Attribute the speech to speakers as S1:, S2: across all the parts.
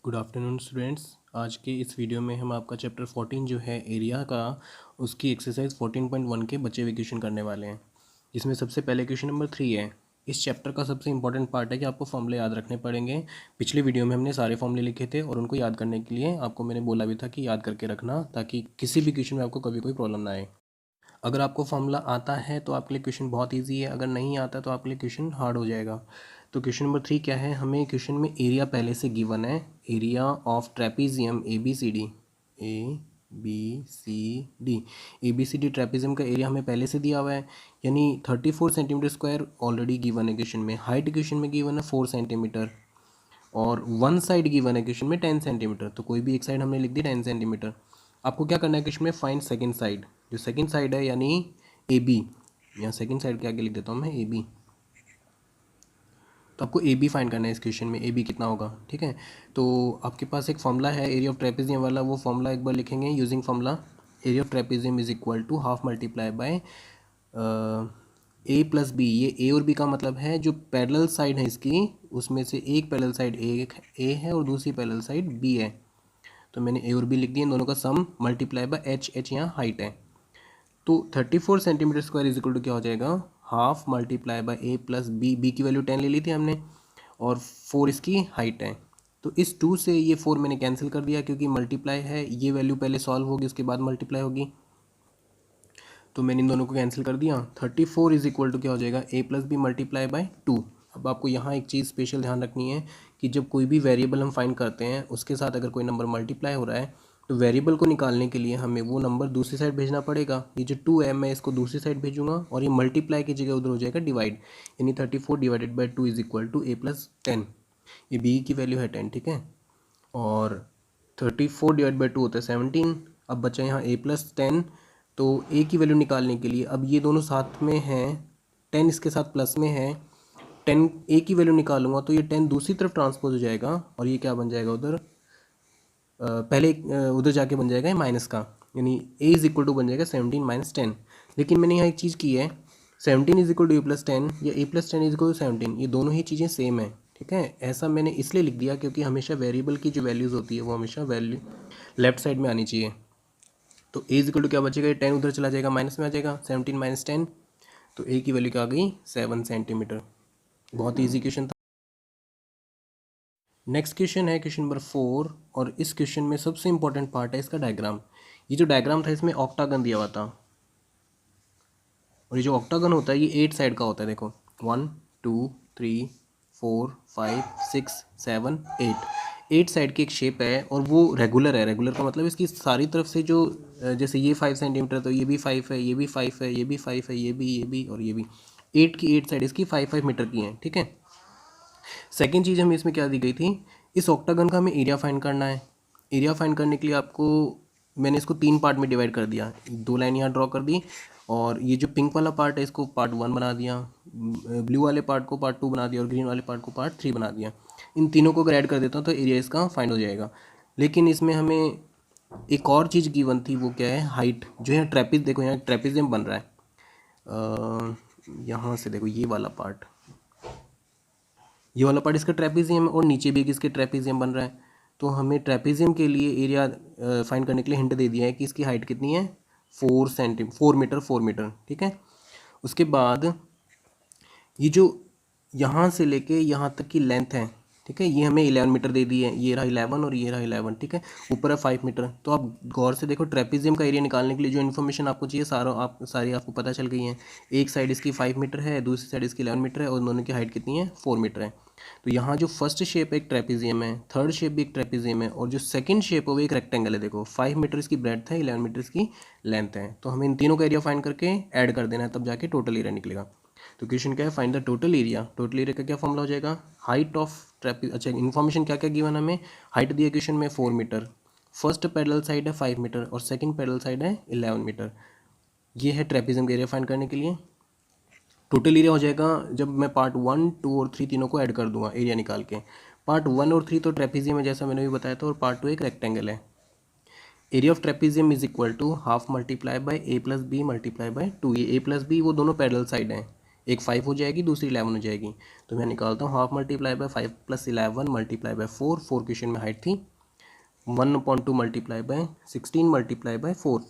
S1: Good afternoon students. आज के इस वीडियो में हम आपका चैप्टर 14 जो है एरिया का, उसकी एक्सरसाइज 14.1 के बच्चे क्वेश्चन करने वाले हैं, जिसमें सबसे पहले क्वेश्चन नंबर 3 है। इस चैप्टर का सबसे इंपॉर्टेंट पार्ट है कि आपको फॉर्मूले याद रखने पड़ेंगे। पिछले वीडियो में हमने सारे फॉर्मूले लिखे थे और उनको याद करने के लिए आपको मैंने बोला भी था कि याद करके रखना, ताकि किसी भी क्वेश्चन में आपको कभी कोई प्रॉब्लम ना आए। अगर आपको फॉर्मूला आता है तो आपके लिए क्वेश्चन बहुत इजी है, अगर नहीं आता तो आपके लिए क्वेश्चन हार्ड हो जाएगा। तो क्वेश्चन नंबर 3 क्या है, हमें क्वेश्चन में एरिया पहले से गिवन है। Area of trapezium A B C D, A B C D trapezium का एरिया हमें पहले से दिया हुआ है, यानी 34 सेंटीमीटर स्क्वायर ऑलरेडी गिवन है क्वेश्चन में। हाइट क्वेश्चन में गिवन है 4 सेंटीमीटर और वन साइड गिवन है क्वेश्चन में 10 सेंटीमीटर, तो कोई भी एक साइड हमने लिख दी 10 सेंटीमीटर। आपको क्या करना है क्वेश्चन में, फाइंड सेकंड साइड। जो सेकंड साइड है यानी ए बी, यहाँ सेकंड साइड के आगे लिख देता हूँ मैं ए बी, तो आपको ए बी फाइंड करना है इस क्वेश्चन में। ए बी कितना होगा, ठीक है। तो आपके पास एक फॉर्मूला है एरिया ऑफ ट्रेपेजियम वाला, वो फॉर्मूला एक बार लिखेंगे using formula. Area of trapezium is equal to half multiply by A plus B. ये ए और बी का मतलब है जो पैरेलल साइड है इसकी, उसमें से एक पैरेलल साइड ए है और दूसरी पैरेलल साइड बी है, तो मैंने ए और बी लिख दिए। इन दोनों का sum multiply by H, H यहाँ हाइट है। तो 34 centimetre square is equal to क्या हो जाएगा, half multiply by A plus B. B की वैल्यू 10 ले ली थी हमने और 4 इसकी हाइट है। तो इस 2 से ये 4 मैंने कैंसिल कर दिया, क्योंकि मल्टीप्लाई है, ये वैल्यू पहले सॉल्व होगी उसके बाद मल्टीप्लाई होगी, तो मैंने इन दोनों को कैंसिल कर दिया। 34 इज इक्वल टू क्या हो जाएगा, ए प्लस बी मल्टीप्लाई बाय 2। अब आपको यहाँ एक चीज़ स्पेशल ध्यान रखनी है कि जब कोई भी वेरिएबल हम फाइंड करते हैं उसके साथ अगर कोई नंबर मल्टीप्लाई हो रहा है, तो वेरिएबल को निकालने के लिए हमें वो नंबर दूसरी साइड भेजना पड़ेगा। ये जो 2 है मैं इसको दूसरी साइड भेजूंगा और ये मल्टीप्लाई की जगह उधर हो जाएगा डिवाइड, यानी 34 divided by 2 is equal to A plus 10। ये बी की वैल्यू है 10, ठीक है। और 34 डिवाइड बाई 2 होता है 17। अब बचा यहाँ ए प्लस 10, तो ए की वैल्यू निकालने के लिए अब ये दोनों साथ में हैं, 10 इसके साथ प्लस में है, 10 ए की वैल्यू निकालूंगा तो ये 10 दूसरी तरफ ट्रांसपोज हो जाएगा और ये क्या बन जाएगा उधर, पहले उधर जाके बन जाएगा माइनस का, यानी ए इज इक्वल टू बन जाएगा 17 माइनस 10। लेकिन मैंने यहाँ एक चीज़ की है, 17 is equal to A plus 10 या A plus 10 is equal to 17, ये दोनों ही चीज़ें सेम है, ठीक है। ऐसा मैंने इसलिए लिख दिया क्योंकि हमेशा वेरिएबल की जो वैल्यूज़ होती है वो हमेशा वैल्यू लेफ्ट साइड में आनी चाहिए। तो ए इज इक्वल टू क्या बचेगा, ये 10 उधर चला जाएगा, माइनस में आ जाएगा, 17 माइनस 10, तो ए की वैल्यू क्या आ गई, 7 सेंटीमीटर। बहुत ईजी क्वेश्चन था। नेक्स्ट क्वेश्चन है क्वेश्चन नंबर 4, और इस क्वेश्चन में सबसे इंपॉर्टेंट पार्ट है इसका डायग्राम। ये जो डायग्राम था इसमें ऑक्टागन दिया हुआ था, और ये जो ऑक्टागन होता है ये 8 साइड का होता है। देखो 1 2 3 4 5 6 7 8 साइड की एक शेप है और वो रेगुलर है। रेगुलर का मतलब इसकी सारी तरफ से जो जैसे ये 5 सेंटीमीटर, तो ये भी 5 है, ये भी 5 है, ये भी 5 है, ये भी और ये भी 8 की 8 साइड इसकी 5 मीटर की हैं, ठीक है। सेकेंड चीज़ हमें इसमें क्या दी गई थी, इस ऑक्टागन का हमें एरिया फाइंड करना है। एरिया फाइंड करने के लिए आपको मैंने इसको 3 पार्ट में डिवाइड कर दिया, 2 लाइन यहाँ ड्रॉ कर दी, और ये जो पिंक वाला पार्ट है इसको पार्ट 1 बना दिया, ब्लू वाले पार्ट को पार्ट 2 बना दिया और ग्रीन वाले पार्ट को पार्ट 3 बना दिया। इन तीनों को अगर ऐड कर देता हूँ तो एरिया इसका फाइंड हो जाएगा। लेकिन इसमें हमें एक और चीज़ गिवन थी, वो क्या है, हाइट। जो यहाँ ट्रेपिज, देखो यहाँ ट्रेपिजियम बन रहा है, यहाँ से देखो ये वाला पार्ट, ये वाला पार्ट इसका ट्रेपेजियम है और नीचे भी इसके ट्रेपेजियम बन रहा है। तो हमें ट्रेपेजियम के लिए एरिया फाइंड करने के लिए हिंट दे दिया है कि इसकी हाइट कितनी है, 4 मीटर, ठीक है। उसके बाद ये जो यहाँ से लेके यहाँ तक की लेंथ है, ठीक है, ये हमें 11 मीटर दे दी है। ये रहा 11 और ये रहा 11, ठीक है। ऊपर है 5 मीटर। तो आप गौर से देखो, ट्रेपेजियम का एरिया निकालने के लिए जो इन्फॉर्मेशन आपको चाहिए सारी आपको पता चल गई है। एक साइड इसकी 5 मीटर है, दूसरी साइड इसकी 11 मीटर है और दोनों की हाइट कितनी है, 4 मीटर है। तो यहाँ जो फर्स्ट शेप एक ट्रेपेजियम है, थर्ड शेप भी एक ट्रेपेजियम है, और जो सेकंड शेप है वो एक रेक्टेंगल है। देखो 5 मीटर इसकी ब्रेड्थ है, 11 मीटर इसकी लेंथ है। तो हमें इन तीनों का एरिया फाइंड करके ऐड कर देना है, तब जाके टोटल एरिया निकलेगा। तो क्वेश्चन क्या है, find the total area. Total area का क्या फॉर्मूला हो जाएगा, हाइट ऑफ ट्रेपेज। अच्छा, इन्फॉर्मेशन क्या क्या गिवन हमें, हाइट दिया क्वेश्चन में 4 मीटर, फर्स्ट पैरेलल साइड है 5 मीटर और सेकंड पैरेलल साइड है 11 मीटर। ये है ट्रेपेजियम का एरिया फाइंड करने के लिए। टोटल एरिया हो जाएगा जब मैं पार्ट 1 2 और 3 तीनों को ऐड कर दूंगा एरिया निकाल के। पार्ट 1 और 3 तो ट्रेपेजियम है जैसा मैंने भी बताया था, और पार्ट 2 एक रेक्टेंगल है। Area of trapezium is equal to half multiply by A plus B multiply by 2। ये ए प्लस बी वो दोनों पैरेलल साइड हैं, एक 5 हो जाएगी, दूसरी 11 हो जाएगी। तो मैं निकालता हूँ half multiply bye 5 plus 11 multiply by 4 question में हाइट थी 1/2 multiply bye 16 multiply by 4,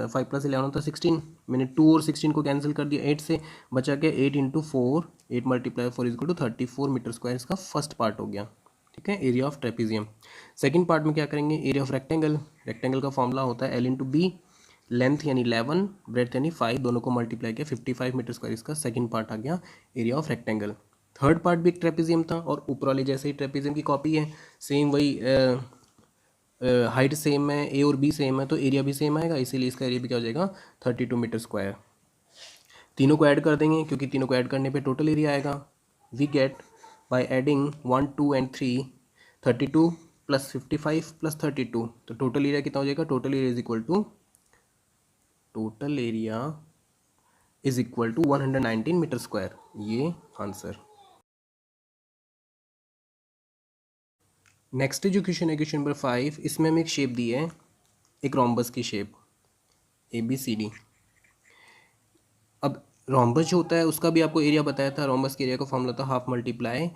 S1: 5 plus 11 होता है 16, मैंने 2 और 16 को कैंसिल कर दिया 8 से, बचा क्या 8 into 4, 8 multiply 4 is equal to 34 metre square, इसका फर्स्ट पार्ट हो गया। ठीक है, area of trapezium. Second part में क्या करेंगे, एरिया ऑफ रेक्टेंगल। रेक्टेंगल का फॉर्मूला होता है L इंटू बी, लेंथ यानी 11, ब्रेथ यानी 5, दोनों को मल्टीप्लाई किया 55 मीटर स्क्वायर, इसका सेकंड पार्ट आ गया area of rectangle. Third part भी एक ट्रेपीजियम था और ऊपर वाले जैसे ही ट्रेपीजियम की कॉपी है, सेम वही हाइट सेम है, ए और बी सेम है तो एरिया भी सेम आएगा, इसीलिए इसका एरिया भी क्या हो जाएगा 32 मीटर स्क्वायर। तीनों को ऐड कर देंगे क्योंकि तीनों को ऐड करने पे टोटल एरिया आएगा। We get by adding 1, 2 and 3 32 plus 55 plus 32, तो टोटल एरिया कितना हो जाएगा, total area is equal to 119 metre square, ये आंसर। नेक्स्ट जो क्वेश्चन है क्वेश्चन नंबर 5, इसमें हमें एक शेप दी है, एक रोम्बस की शेप ABCD। अब रोम्बस जो होता है उसका भी आपको एरिया बताया था, रोम्बस के एरिया का फॉर्मूला था half multiply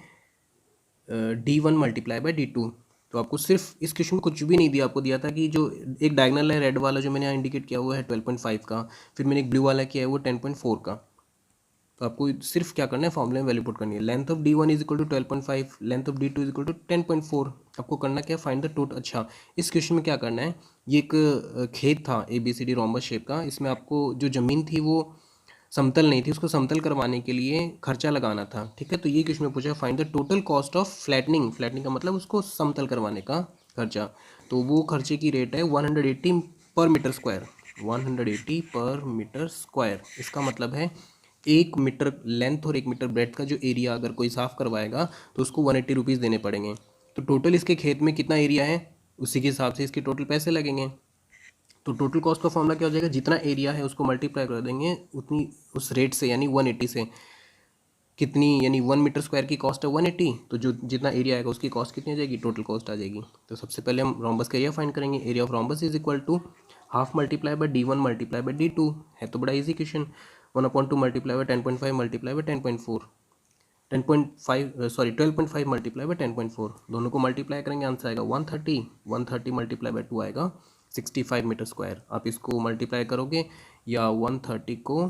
S1: D1 multiply by D2। तो आपको सिर्फ इस क्वेश्चन में कुछ भी नहीं दिया, आपको दिया था कि जो एक डायगनल है रेड वाला जो मैंने यहाँ इंडिकेट किया हुआ है 12.5 का, फिर मैंने एक ब्लू वाला किया है वो 10.4 का। तो आपको सिर्फ क्या करना है, फॉर्मूले में वैल्यू पुट करनी है। Length of D1 is equal to 12.5, length of D2 is equal to 10.4। आपको करना क्या, फाइंड द टोटल। अच्छा, इस क्वेश्चन में क्या करना है, ये एक खेत था ABCD रोम्बस शेप का, इसमें आपको जो ज़मीन थी वो समतल नहीं थी, उसको समतल करवाने के लिए खर्चा लगाना था। ठीक है, तो ये क्वेश्चन में पूछा find the total cost of flattening, flattening का मतलब उसको समतल करवाने का खर्चा। तो वो खर्चे की रेट है 180 पर मीटर स्क्वायर, 180 पर मीटर स्क्वायर। इसका मतलब है 1 मीटर लेंथ और 1 मीटर ब्रेथ का जो एरिया अगर कोई साफ़ करवाएगा तो उसको 180 रुपीज़ देने पड़ेंगे। तो टोटल इसके खेत में कितना एरिया है उसी के हिसाब से इसके टोटल पैसे लगेंगे। तो टोटल कॉस्ट का फॉर्मूला क्या हो जाएगा, जितना एरिया है उसको मल्टीप्लाई कर देंगे उतनी उस रेट से, यानी 180 से। कितनी, यानी 1 मीटर स्क्वायर की कॉस्ट है 180, तो जो जितना एरिया आएगा उसकी कॉस्ट कितनी आ जाएगी, टोटल कॉस्ट आ जाएगी। तो सबसे पहले हम रोम्बस का एरिया फाइंड करेंगे। Area of rhombus is equal to half multiply by D1 multiply by D2। है तो बड़ा easy question. 1/2 multiply by 10.5 multiply by 10.4, 12.5 multiply by 10.4, दोनों को मल्टीप्लाई करेंगे आंसर आएगा 130, 130 मल्टीप्लाई बाय 2 आएगा 65 मीटर स्क्वायर। आप इसको मल्टीप्लाई करोगे या 130 को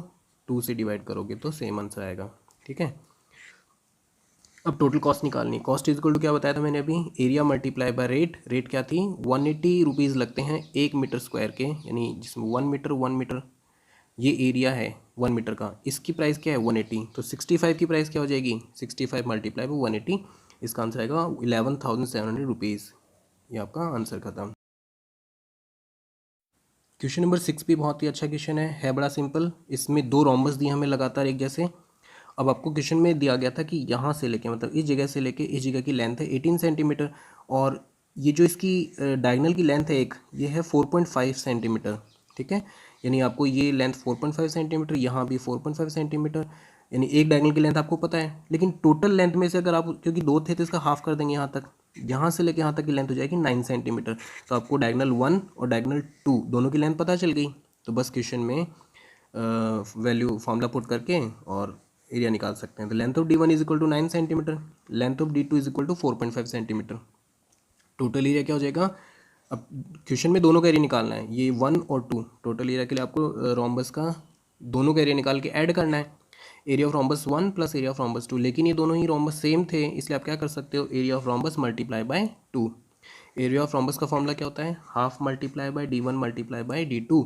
S1: 2 से डिवाइड करोगे तो सेम आंसर आएगा। ठीक है, अब टोटल कॉस्ट निकालनी। कॉस्ट इज इक्वल टू क्या बताया था मैंने अभी, area multiply by rate. Rate क्या थी, 180 रुपीज़ लगते हैं 1 मीटर स्क्वायर के, यानी जिसमें 1 मीटर ये एरिया है 1 मीटर का, इसकी प्राइस क्या है 180, तो 65 की प्राइस क्या हो जाएगी 65 मल्टीप्लाई बाय 180, इसका आंसर आएगा 11,700 रुपीज़। ये आपका आंसर खत्म। क्वेश्चन नंबर 6 भी बहुत ही अच्छा क्वेश्चन है बड़ा सिंपल। इसमें 2 रोम्बस दिए हमें लगातार एक जैसे। अब आपको क्वेश्चन में दिया गया था कि यहाँ से लेके, मतलब इस जगह से लेके इस जगह की लेंथ है 18 सेंटीमीटर, और ये जो इसकी डायगनल की लेंथ है एक, ये है 4.5 सेंटीमीटर। ठीक है, यानी आपको ये लेंथ 4.5 सेंटीमीटर, यहाँ भी 4.5 सेंटीमीटर, यानी एक डायगनल की लेंथ आपको पता है। लेकिन टोटल लेंथ में से अगर आप, क्योंकि 2 थे तो इसका हाफ कर देंगे यहाँ तक, यहाँ से लेके यहाँ तक की लेंथ हो जाएगी 9 सेंटीमीटर। तो आपको डायगनल 1 और डायगनल 2 दोनों की लेंथ पता चल गई। तो बस क्वेश्चन में वैल्यू फॉर्मूला पुट करके और एरिया निकाल सकते हैं। तो length of D1 is equal to 9 centimetre, length of D2 is equal to 4.5 centimetre. Total area क्या हो जाएगा, अब क्वेश्चन में दोनों का एरिया निकालना है, ये 1 और 2। टोटल एरिया के लिए आपको रोम्बस का दोनों का एरिया निकाल के ऐड करना है। Area of rhombus 1 plus area of rhombus 2, लेकिन ये दोनों ही रोम्बस सेम थे, इसलिए आप क्या कर सकते हो, area of rhombus multiply by 2। Area of rhombus का फॉर्मूला क्या होता है, half multiply by D1 multiply by D2।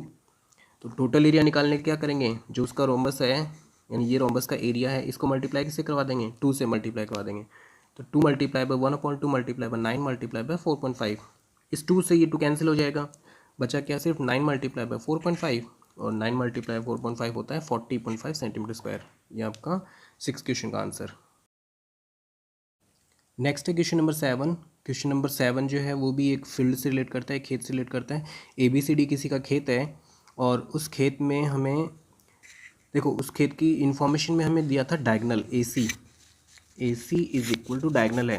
S1: तो टोटल एरिया निकालने के क्या करेंगे, जो उसका रोम्बस है यानी ये रोम्बस का एरिया है, इसको मल्टीप्लाई किससे करवा देंगे, 2 से मल्टीप्लाई करवा देंगे। तो 2 multiply by 1/2 multiply bye 9 multiply by 4.5, इस 2 से ये 2 कैंसिल हो जाएगा, बचा क्या सिर्फ 9 मल्टीप्लाई बाय 4.5, और 9 मल्टीप्लाई 4.5 होता है 40.5 सेंटीमीटर स्क्वायर। ये आपका 6 क्वेश्चन का आंसर। नेक्स्ट है क्वेश्चन नंबर 7। क्वेश्चन नंबर 7 जो है वो भी एक फील्ड से रिलेट करता है, खेत से रिलेट करता है। ABCD किसी का खेत है और उस खेत में हमें, देखो उस खेत की इन्फॉर्मेशन में हमें दिया था diagonal AC is equal to diagonal है,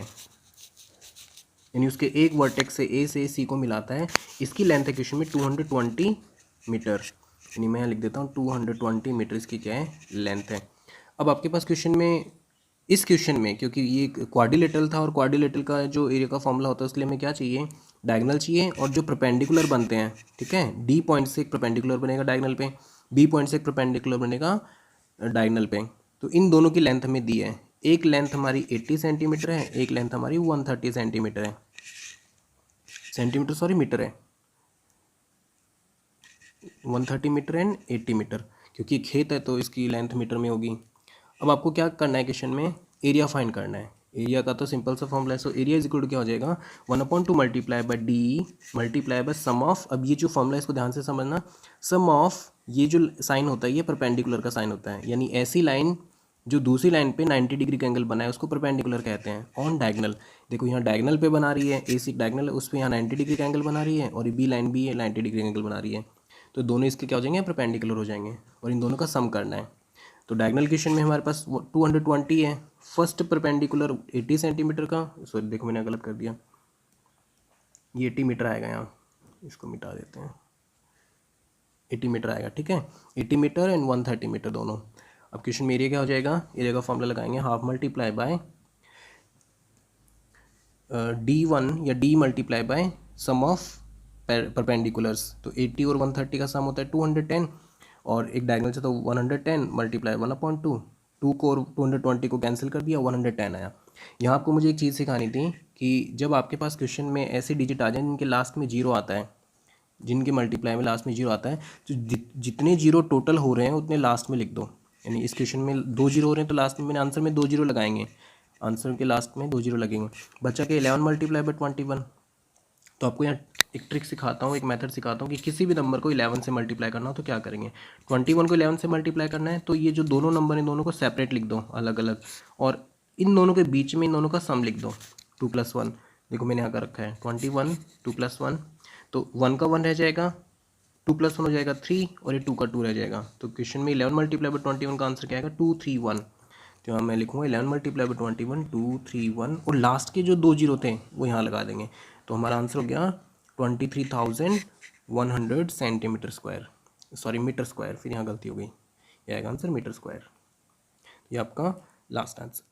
S1: यानी उसके एक वर्टेक्स से A से C को मिलाता है। इसकी लेंथ है क्वेश्चन में 220 मीटर, यानी मैं लिख देता हूँ 220 मीटर इसकी क्या है लेंथ है। अब आपके पास क्वेश्चन में, इस क्वेश्चन में क्योंकि ये क्वाड्रिलेटरल था और क्वाड्रिलेटरल का जो एरिया का फॉर्मूला होता है उसके लिए हमें क्या चाहिए, डायगोनल चाहिए और जो परपेंडिकुलर बनते हैं, ठीक है, डी पॉइंट से एक परपेंडिकुलर बनेगा डायगोनल पे, बी पॉइंट से एक परपेंडिकुलर बनेगा डायगोनल पे। तो इन दोनों की लेंथ हमें दी है, एक लेंथ हमारी 80 सेंटीमीटर है, एक लेंथ हमारी 130 सेंटीमीटर है, सेंटीमीटर सॉरी मीटर है, 130 मीटर एंड 80 मीटर, क्योंकि खेत है तो इसकी लेंथ मीटर में होगी। अब आपको क्या करना है क्वेश्चन में, एरिया फाइंड करना है। एरिया का तो सिंपल सा फॉर्मूला है, so area is equal to क्या हो जाएगा, 1/2 multiply by D multiply by sum of, अब ये जो फॉर्मूला है इसको ध्यान से समझना, सम ऑफ ये जो साइन होता है ये परपेंडिकुलर का साइन होता है, यानी ऐसी लाइन जो दूसरी लाइन पे 90 डिग्री का एंगल बना है उसको परपेंडिकुलर कहते हैं। ऑन डायगोनल, देखो यहाँ डायगोनल पे बना रही है, ए सी डायगोनल है उस पर यहाँ 90 डिग्री का एंगल बना रही है और बी लाइन भी है 90 डिग्री का एंगल बना रही है, तो दोनों इसके क्या हो जाएंगे, परपेंडिकुलर हो जाएंगे और इन दोनों का सम करना है। तो डायगोनल क्वेश्चन में हमारे पास 220 है, फर्स्ट परपेंडिकुलर 80 सेंटीमीटर का, सॉरी देखो मैंने गलत कर दिया, ये 80 मीटर आएगा, यहाँ इसको मिटा देते हैं, 80 मीटर आएगा, ठीक है, 80 मीटर एंड 130 मीटर दोनों। अब क्वेश्चन में एरिया क्या हो जाएगा, एरिया का फॉर्मूला लगाएंगे, हाफ मल्टीप्लाई बाय D1 या D multiply by sum of perpendiculars, तो 80 और 130 का सम होता है 210 और एक डायगोनल से तो 110 मल्टीप्लाई 1/2, 2 को और 220 को कैंसिल कर दिया, 110 आया। यहाँ आपको मुझे एक चीज़ सिखानी थी कि जब आपके पास क्वेश्चन में ऐसे डिजिट आ जाए जिनके लास्ट में जीरो आता है, जिनके मल्टीप्लाई में लास्ट में जीरो आता है, तो जितने जीरो टोटल हो रहे हैं उतने लास्ट में लिख दो। यानी इस क्वेश्चन में 2 जीरो हो रहे हैं तो लास्ट में मैंने आंसर में 2 जीरो लगाएंगे, आंसर के लास्ट में 2 जीरो लगेंगे। बच्चा के 11 मल्टीप्लाई बाय 21, तो आपको यहाँ एक ट्रिक सिखाता हूँ, एक मेथड सिखाता हूँ कि किसी भी नंबर को 11 से मल्टीप्लाई करना हो तो क्या करेंगे। 21 को 11 से मल्टीप्लाई करना है तो ये जो दोनों नंबर हैं दोनों को सेपरेट लिख दो अलग अलग, और इन दोनों के बीच में इन दोनों का सम लिख दो 2+1। देखो मैंने यहाँ कर रखा है 21 2+1, तो 1 का 1 रह जाएगा, 2+1 हो जाएगा 3 और ये 2 का 2 रह जाएगा। तो क्वेश्चन में 11 मल्टीप्लाई बाय 21 का आंसर क्या आएगा, 231। तो यहाँ मैं लिखूँगा 11 मल्टीप्लाई बाय 21 231 और लास्ट के जो 2 जीरो थे वो यहाँ लगा देंगे, तो हमारा आंसर हो गया 23,100 centimetre square, sorry metre square, फिर यहाँ गलती हो गई, ये आएगा आंसर मीटर स्क्वायर। ये आपका लास्ट आंसर।